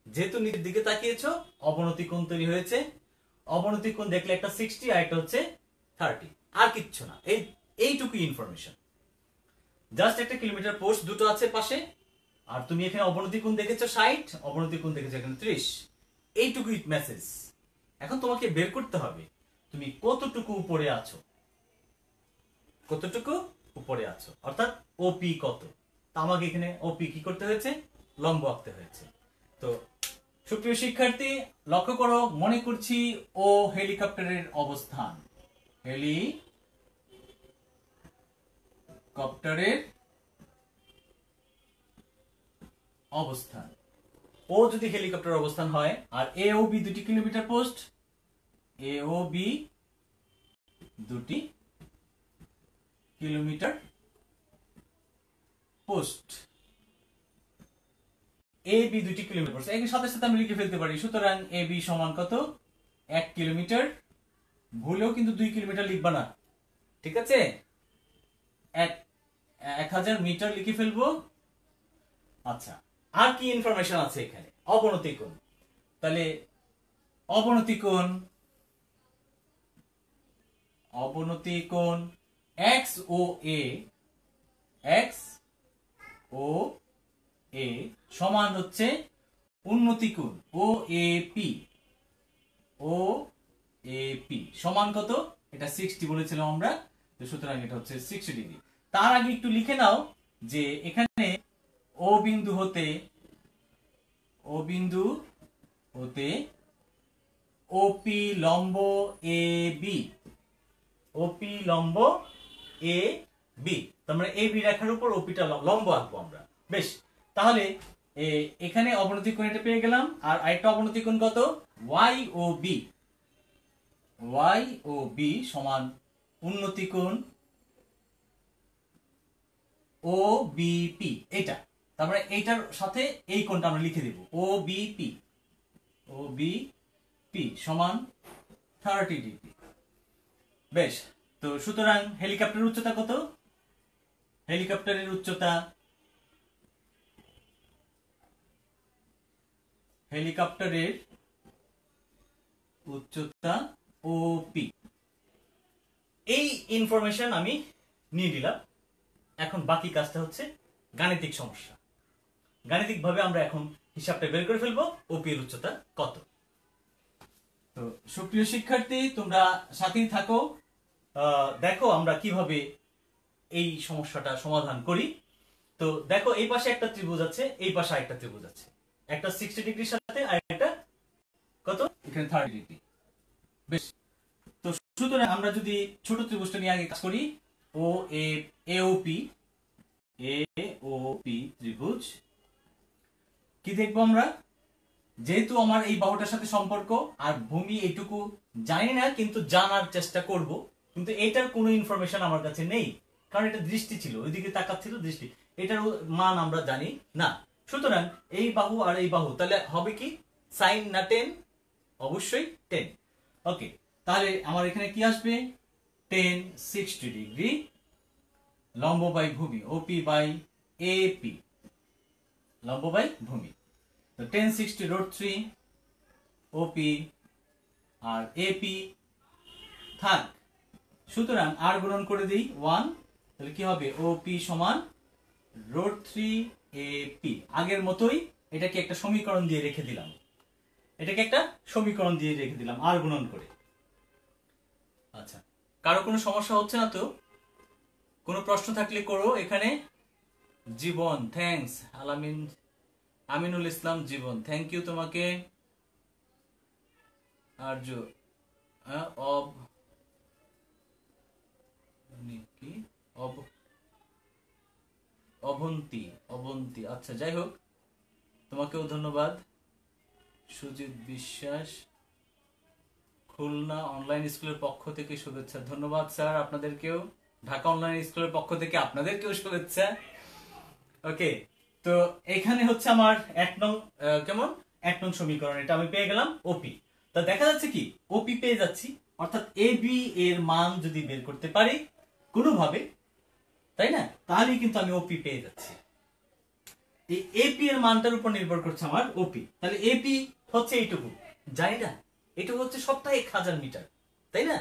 যেহেতু নিচের দিকে তাকিয়েছো, অবনতি কোণ তৈরি হয়েছে। অবনতি কোণ দেখলে একটা 60 আর একটা হচ্ছে 30, আর কিচ্ছু না, এইটুকু ইনফরমেশন। জাস্ট একটা কিলোমিটার পোস্ট দুটো আছে পাশে, আর তুমি এখানে অবনতি কোণ দেখেছো 60, অবনতি কোণ দেখেছো এখানে 30। এইটুকুই মেসেজ। এখন তোমাকে বের করতে হবে তুমি কতটুকু উপরে আছো, কতটুকু উপরে আছো, অর্থাৎ ওপি কত। তা আমাকে এখানে ওপি কি করতে হয়েছে, লম্ব আঁকতে হয়েছে। তো সুপ্রিয় শিক্ষার্থী লক্ষ্য করো, মনে করছি ও হেলিকপ্টারের অবস্থান, হেলিকপ্টারের অবস্থান। ও যদি হেলিকপ্টার অবস্থান হয়, আর এ ও বি দুটি কিলোমিটার পোস্ট, এ ও বি দুটি কিলোমিটার পোস্ট, এ বি দুটি কিলোমিটার পোস্ট, এর সাথে সাথে আমি লিখে ফেলতে পারি। সুতরাং এ বি সমান কত, 1 কিলোমিটার। ভুলেও কিন্তু 2 কিলোমিটার লিখবা না, ঠিক আছে? 1000 মিটার লিখে ফেলবো। আচ্ছা, আর কি ইনফরমেশন আছে এখানে? অবনতি কোণ। তাহলে অবনতি কোণ এক্স ও এ সমান হচ্ছে উন্নতি কোণ ও এ পি সমান কত? এটা 60 বলেছিলাম আমরা, তো সুতরাং এটা হচ্ছে 60 ডিগ্রি। তার আগে একটু লিখে নাও যে এখানে ও বিন্দু হতে ওপি লম্ব এ বি, ওপি লম্ব এ বি, তোমরা এ বি রেখার উপর ওপিটা লম্ব আঁকবো আমরা। বেশ, তাহলে এখানে অবনতি কোণ এটা পেয়ে গেলাম। আর আরেকটা অবনতি কোণ কত, ওয়াই ও বি সমান উন্নতি কোণ ও বিপি, এটা তারপরে এইটার সাথে এই কোণটা আমরা লিখে দেব, ও বিপি সমান 30 ডিগ্রি। বেশ, তো সুতরাং হেলিকপ্টারের উচ্চতা কত? হেলিকপ্টারের উচ্চতা ওপি। এই ইনফরমেশন আমি নিয়ে দিলাম। এখন বাকি কাজটা হচ্ছে গাণিতিক সমস্যা। গাণিতিক ভাবে আমরা এখন হিসাবটা বের করে ফেলবো ওপি এর উচ্চতা কত। তো সুপ্রিয় শিক্ষার্থী তোমরা সাথেই থাকো, দেখো আমরা কিভাবে এই সমস্যাটা সমাধান করি। তো দেখো এই পাশে একটা ত্রিভুজ আছে, এই পাশে আরেকটা ত্রিভুজ আছে, একটা 60 ডিগ্রির সাথে আর একটা কত এখানে 30 ডিগ্রি। বেশ, তো সুতরাং আমরা যদি ছোট ত্রিভুজটা নিয়ে আগে কাজ করি, ও এওপি ত্রিভুজ, কি দেখবো আমরা? যেহেতু আমার এই বাহুটার সাথে সম্পর্ক আর ভূমি এইটুকু জানি না, কিন্তু জানার চেষ্টা করব। কিন্তু এটার কোনো ইনফরমেশন আমার কাছে নেই, কারণ এটা দৃষ্টি ছিল, ওইদিকে তাকাচ্ছিল দৃষ্টি, এটার মান আমরা জানি না। সুতরাং এই বাহু আর এই বাহু তাহলে হবে কি, সাইন না টেন? অবশ্যই 10। ওকে, তাহলে আমার এখানে কি আসবে, 10 60 ডিগ্রি লম্ব বাই ভূমি, ওপি বাই এপি, লম্ব বাই ভূমি। তো 10 60 √3 ওপি আর এপি থাক। সুতরাং আর গুণন করে দিই 1, তাহলে কি হবে, ওপি সমান √3 এপি। আগের মতোই এটাকে একটা সমীকরণ দিয়ে রেখে দিলাম, আর গুণন করে। আচ্ছা, কারো কোনো সমস্যা হচ্ছে না তো? কোনো প্রশ্ন থাকলে করো এখানে। Jiban, thanks. Aminul Islam Jiban, thank you তোমাকে। আর্য, অবন্তি, আচ্ছা যাই হোক, তোমাকেও ধন্যবাদ। সুজিত বিশ্বাস, খুলনা অনলাইন স্কুলের পক্ষ থেকে শুভেচ্ছা। ধন্যবাদ স্যার আপনাদেরকেও, ঢাকা অনলাইন স্কুলের পক্ষ থেকে আপনাদেরকেও শুভেচ্ছা। ওকে, তো এখানে হচ্ছে আমার 1 নং সমীকরণ, এটা আমি পেয়ে গেলাম ওপি। তা দেখা যাচ্ছে কি, ওপি পেয়ে যাচ্ছি, অর্থাৎ এ বি এর মান যদি বের করতে পারি কোনোভাবে, তাই না, তাহলেই কিন্তু আমি ওপি পেয়ে যাচ্ছি। এই এপি এর মানটার উপর নির্ভর করছে আমার ওপি। তাহলে এপি হচ্ছে এইটুকু, জানি না, এটুকু হচ্ছে সবটাই 1000 মিটার, তাই না?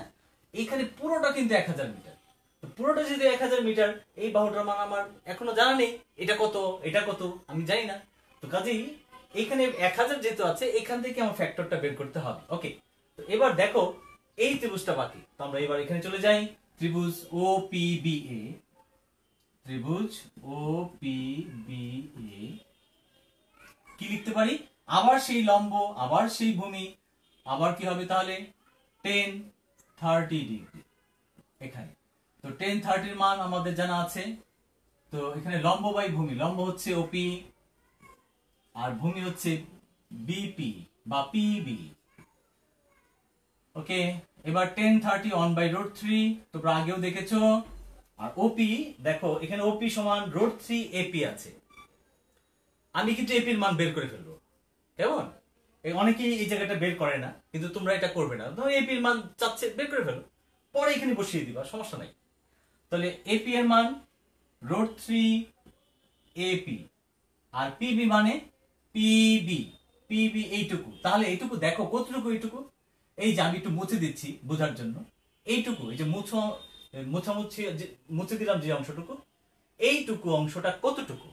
এখানে পুরোটা কিন্তু 1000 মিটার। তো পুরোটা যদি 1000 মিটার, এই বাহুটার মান আমার এখনো জানা নেই, এটা কত এটা কত আমি জানি না। তো কাজেই এইখানে 1000 যেহেতু আছে, এখান থেকে আমার ফ্যাক্টরটা বের করতে হবে। ওকে, তো এবার দেখো এই ত্রিভুজটা বাকি, তো আমরা এবার এখানে চলে যাই। ত্রিভুজ ও পি বি এ, ত্রিভুজ ও পি বি এ কি লিখতে পারি? আবার সেই লম্ব, আবার সেই ভূমি, আবার কি হবে তাহলে? tan 30 ডিগ্রি এখানে। তো tan 30 এর মান আমাদের জানা আছে। তো এখানে লম্ব বাই ভূমি, লম্ব হচ্ছে ওপি আর ভূমি হচ্ছে বিপি বা পিবি। ওকে, এবার tan 30 1/√3 তোমরা আগেও দেখেছো। আর ওপি দেখো এখানে ওপি সমান √3 এপি আছে। আমি কিন্তু এপির মান বের করে ফেলবো, কেমন? অনেকেই এই জায়গাটা বের করে না, কিন্তু তোমরা এটা করবে না। ধরো এপির মান চাচ্ছে, বের করে ফেলো, পরে এখানে বসিয়ে দিবা, সমস্যা নাই। তাহলে এপি এর মান √3 এপি আর পিবি মানে পিবি, পিবি এইটুকু। তাহলে এইটুকু দেখো কতটুকু, এইটুকু এই যে আমি একটু মুছে দিচ্ছি বোঝার জন্য, এইটুকু এই যে মুছামুছি মুছে দিলাম যে অংশটুকু, এইটুকু অংশটা কতটুকু?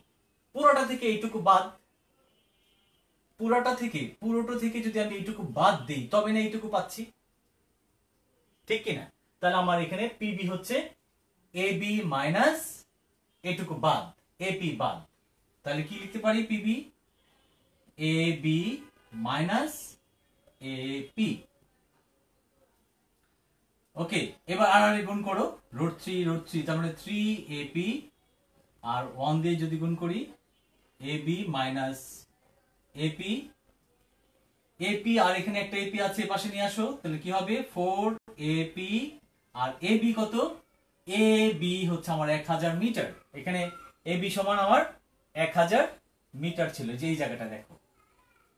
পুরোটা থেকে এইটুকু বাদ, পুরোটা থেকে যদি আমি এইটুকু বাদ দিই তবে না এইটুকু পাচ্ছি, ঠিক কিনা? তাহলে আমার এখানে পিবি হচ্ছে এবি মাইনাস এইটুকু বাদ, এপি বাদ। তাহলে কি লিখতে পারি? PB AB minus AP. Okay, এবার আর গুণ করো, √3 তার মানে 3 এপি আর 1 দিয়ে যদি গুণ করি এবি মাইনাস এপি, এপি আর এখানে একটা এপি আছে, পাশে নিয়ে আসো, তাহলে কি হবে? 4 এপি আর এবি কত? এবি হচ্ছে আমার 1000 মিটার। এখানে এবি সমান আমার 1000 মিটার ছিল, যে এই জায়গাটা দেখো,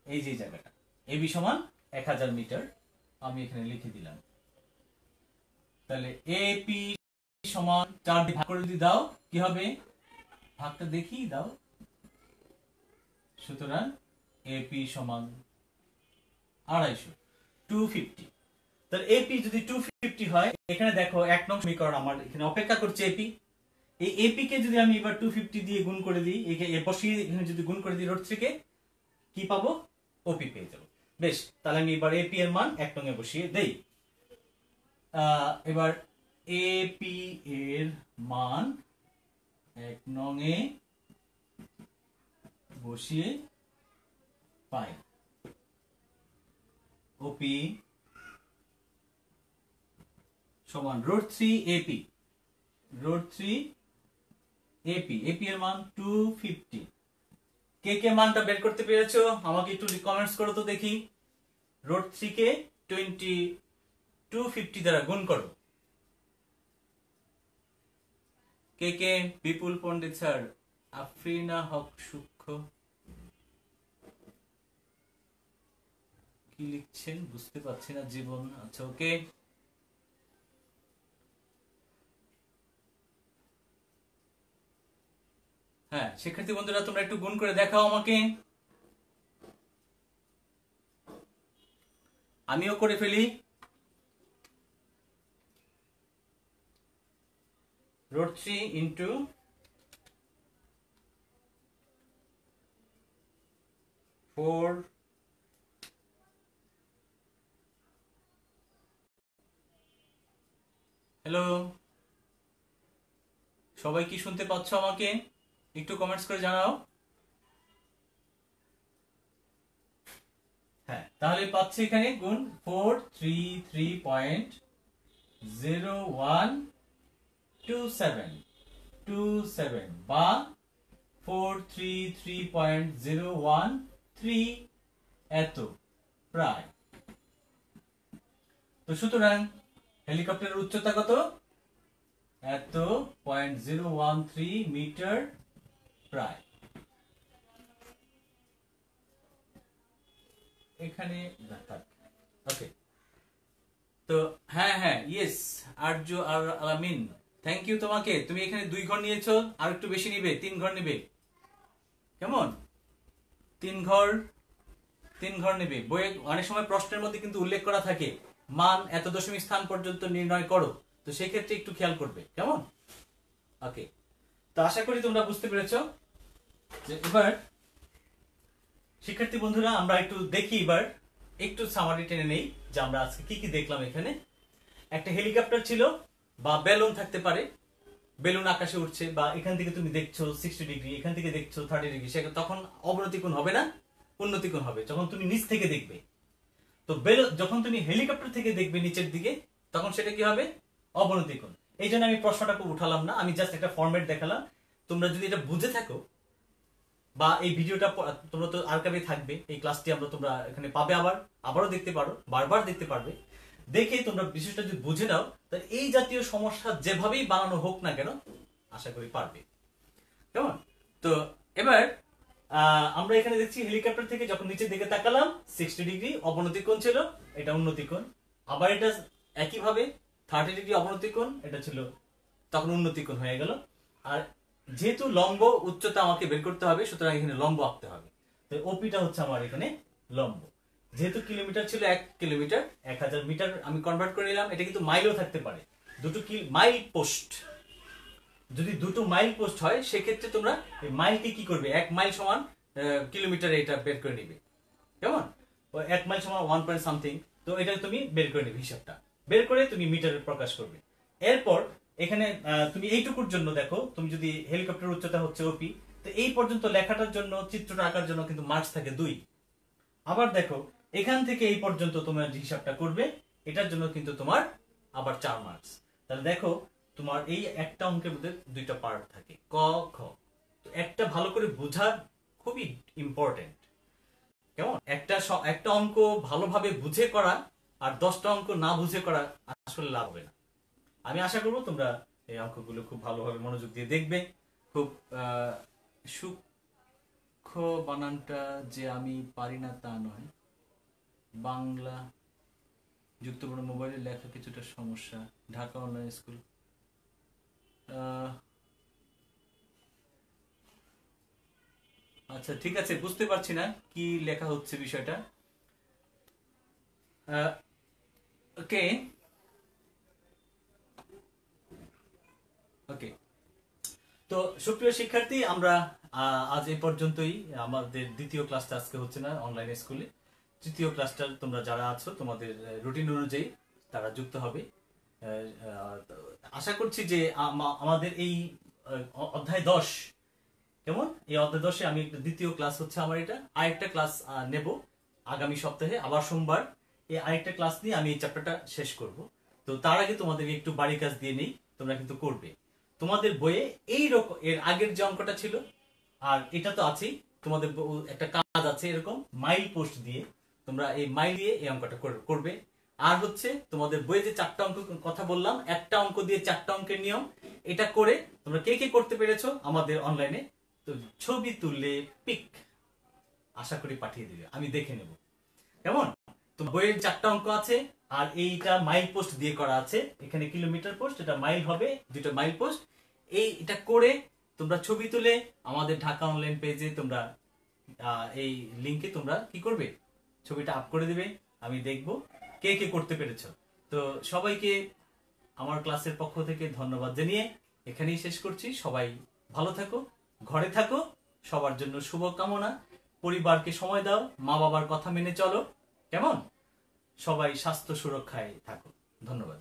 এই যে জায়গাটা এবি সমান 1000 মিটার আমি এখানে লিখে দিলাম। তাহলে এপি সমান 4 দিয়ে ভাগ করে যদি দাও কি হবে? ভাগটা দেখি দাও। সুতরাং এপি সমান 250, 250। তাহলে এপি যদি 250 হয়, এখানে দেখো 1 নং সমীকরণ আমার এখানে অপেক্ষা করছে এপি। এই এপি কে যদি আমি এবার 250 দিয়ে গুণ করে দিই, এ বসিয়ে এখানে যদি গুণ করে দিই √3 কে, কি পাবো? ওপি পেয়ে যাবো। বেশ, তাহলে আমি এবার এপি এর মান 1 নং এ বসিয়ে দেই। এবার এপি এর মান 1 নং এ বসিয়ে পাই ওপি সমান √3 এপি, √3 এপি, এপি এর মান 250। কে কে মানটা বের করতে পেরেছো আমাকে একটু কমেন্টস করো তো দেখি। √3 কে 250 দ্বারা গুণ করো। কে কে? বিপুল পণ্ডিত স্যার, আফরিনা হক সূক্ষ্ম, কি লিখছেন বুঝতে পারছি না। জীবন, আচ্ছা ওকে। হ্যাঁ, শিক্ষার্থী বন্ধুরা তোমরা একটু গুণ করে দেখাও আমাকে, আমিও করে ফেলি। √3 ইন্টু 4, হ্যালো সবাই কি শুনতে পাচ্ছ আমাকে? একটু কমেন্টস করে জানাও। হ্যাঁ, তাহলে পাচ্ছি এখানে গুণ 433.0127 বা 433.013 এত প্রায়। তো সুতরাং হেলিকপ্টারের উচ্চতা কত? এত 0.013 মিটার প্রায়। এখানে ওকে, তো হ্যাঁ হ্যাঁ ইয়েস আরজ আর আলামিন, থ্যাংক ইউ তোমাকে। তুমি এখানে 2 ঘর নিয়েছো, আর একটু বেশি নিবে, 3 ঘর নিবে, কেমন? 3 ঘর নেবে। বইয়ে অনেক সময় প্রশ্নের মধ্যে কিন্তু উল্লেখ করা থাকে মান এত দশমিক স্থান পর্যন্ত নির্ণয় করো, তো সেই ক্ষেত্রে একটু খেয়াল করবে, কেমন? ওকে, তো আশা করি তোমরা বুঝতে পেরেছো। যে এবার শিক্ষার্থী বন্ধুরা আমরা একটু দেখি, এবার একটু সামারি টেনে নেই যে আমরা আজকে কি কি দেখলাম। এখানে একটা হেলিকপ্টার ছিল বা বেলুন থাকতে পারে, বেলুন আকাশে উঠছে, বা এখান থেকে তুমি দেখছো 60 ডিগ্রি, এখান থেকে দেখছো 30 ডিগ্রি, সে তখন অবনতি কোণ হবে না, উন্নতি কোণ হবে যখন তুমি নিচ থেকে দেখবে। তো যখন তুমি হেলিকপ্টার থেকে দেখবে নিচের দিকে, তখন সেটা কি হবে? অবনতি কোণ। এই জন্য আমি প্রশ্নটা উঠালাম না, আমি জাস্ট একটা ফরম্যাট দেখালাম। তোমরা যদি এটা বুঝে থাকো, বা এই ভিডিওটা তোমরা তো আর্কাইভে থাকবে, এই ক্লাসটি আমরা তোমরা এখানে পাবে, আবারও দেখতে পারো, বারবার দেখতে পারবে। দেখে তোমরা বিষয়টা যদি বুঝে নাও, তাহলে এই জাতীয় সমস্যা যেভাবেই বানানো হোক না কেন আশা করি পারবে, কেমন? তো এবার আমরা এখানে দেখছি হেলিকপ্টার থেকে যখন নিচের দিকে তাকালাম 60 ডিগ্রি অবনতি কোণ ছিল, এটা উন্নতি কোণ। আবার এটা একইভাবে 30 ডিগ্রি অবনতি কোণ, এটা ছিল তখন উন্নতি কোণ হয়ে গেল। আর যেহেতু লম্ব উচ্চতা আমাকে বের করতে হবে, সুতরাং এখানে লম্ব আঁকতে হবে। তো ওপিটা হচ্ছে আমার এখানে লম্ব। যেহেতু কিলোমিটার ছিল 1 কিলোমিটার, 1000 মিটার আমি কনভার্ট করে নিলাম। এটা কিন্তু মাইলও থাকতে পারে, দুটো মাইল পোস্ট। যদি দুটো মাইল পোস্ট হয় সেক্ষেত্রে তোমরা এই মাইলকে কি করবে, 1 মাইল সমান কিলোমিটারে এটা বের করে নিবে, কেমন? 1 মাইল সমান 1 পয়েন্ট সামথিং। তো এটা তুমি বের করে নিবে, হিসাবটা বের করে তুমি মিটারে প্রকাশ করবে। এরপর এখানে তুমি এইটুকুর জন্য দেখো, তুমি যদি হেলিকপ্টার উচ্চতা হচ্ছে ওপি, তো এই পর্যন্ত লেখাটার জন্য, চিত্রটা আঁকার জন্য কিন্তু মার্কস থাকে 2। আবার দেখো এখান থেকে এই পর্যন্ত তোমার যে হিসাবটা করবে, এটার জন্য কিন্তু তোমার আবার 4 মার্কস। তাহলে দেখো তোমার এই একটা অঙ্কের মধ্যে 2টা পার্ট থাকে, ক খ। তো একটা ভালো করে বোঝা খুবই ইম্পর্টেন্ট, কেমন? একটা অঙ্ক ভালোভাবে বুঝে করা আর 10টা অঙ্ক না বুঝে করা আসলে লাভ হবে না। আমি আশা করবো তোমরা এই অঙ্কগুলো খুব ভালোভাবে মনোযোগ দিয়ে দেখবে। খুব সূক্ষ্ম বানানটা যে আমি পারি না তা নয়, বাংলা যুক্তবর্ণ মোবাইলে লেখা কিছুটা সমস্যা, ঢাকা অনলাইন স্কুল। আচ্ছা ঠিক আছে, বুঝতে পারছি না কি লেখা হচ্ছে বিষয়টা। ওকে ওকে, তো সুপ্রিয় শিক্ষার্থী, আমরা আজ এই পর্যন্তই। আমাদের দ্বিতীয় ক্লাসটা আজকে হচ্ছে না অনলাইন স্কুলে। তৃতীয় ক্লাসটা তোমরা যারা আছো তোমাদের রুটিন অনুযায়ী তারা যুক্ত হবে। আশা করছি যে আমাদের এই অধ্যায় 10, কেমন? এই অধ্যায় 10-এ আমি একটা দ্বিতীয় ক্লাস হচ্ছে আমার, এটা আরেকটা ক্লাস নেব আগামী সপ্তাহে, আবার সোমবার। এই আরেকটা ক্লাস নিয়ে আমি এই চ্যাপ্টারটা শেষ করব। তো তার আগে তোমাদের একটু বাড়ি কাজ দিয়ে নেই, তোমরা কিন্তু করবে। তোমাদের বইয়ে এই রকম এর আগের যে অঙ্কটা ছিল আর এটা তো আছেই, তোমাদের একটা কাজ আছে এরকম মাইল পোস্ট দিয়ে, তোমরা এই মাইল দিয়ে এই অঙ্কটা করবে। আর হচ্ছে তোমাদের বইয়ে যে 4টা অঙ্ক কথা বললাম, একটা অঙ্ক দিয়ে 4টা অঙ্কের নিয়ম, এটা করে তোমরা কে কে করতে পেরেছো আমাদের অনলাইনে, তো ছবি তুললে পিক আশা করি পাঠিয়ে দিবে, আমি দেখে নেব, কেমন? তো বইয়ের 4টা অঙ্ক আছে, আর এইটা মাইল পোস্ট দিয়ে করা আছে। এখানে কিলোমিটার পোস্ট, এটা মাইল হবে, 2টা মাইল পোস্ট। এটা করে তোমরা ছবি তুলে আমাদের ঢাকা অনলাইন পেজে তোমরা এই লিংকে তোমরা কি করবে, ছবিটা আপ করে দিবে। আমি দেখব কে কে করতে পেরেছো। তো সবাইকে আমার ক্লাসের পক্ষ থেকে ধন্যবাদ জানিয়ে এখানেই শেষ করছি। সবাই ভালো থাকো, ঘরে থাকো, সবার জন্য শুভকামনা। পরিবারকে সময় দাও, মা বাবার কথা মেনে চলো, কেমন? সবাই স্বাস্থ্য সুরক্ষায় থাকো। ধন্যবাদ।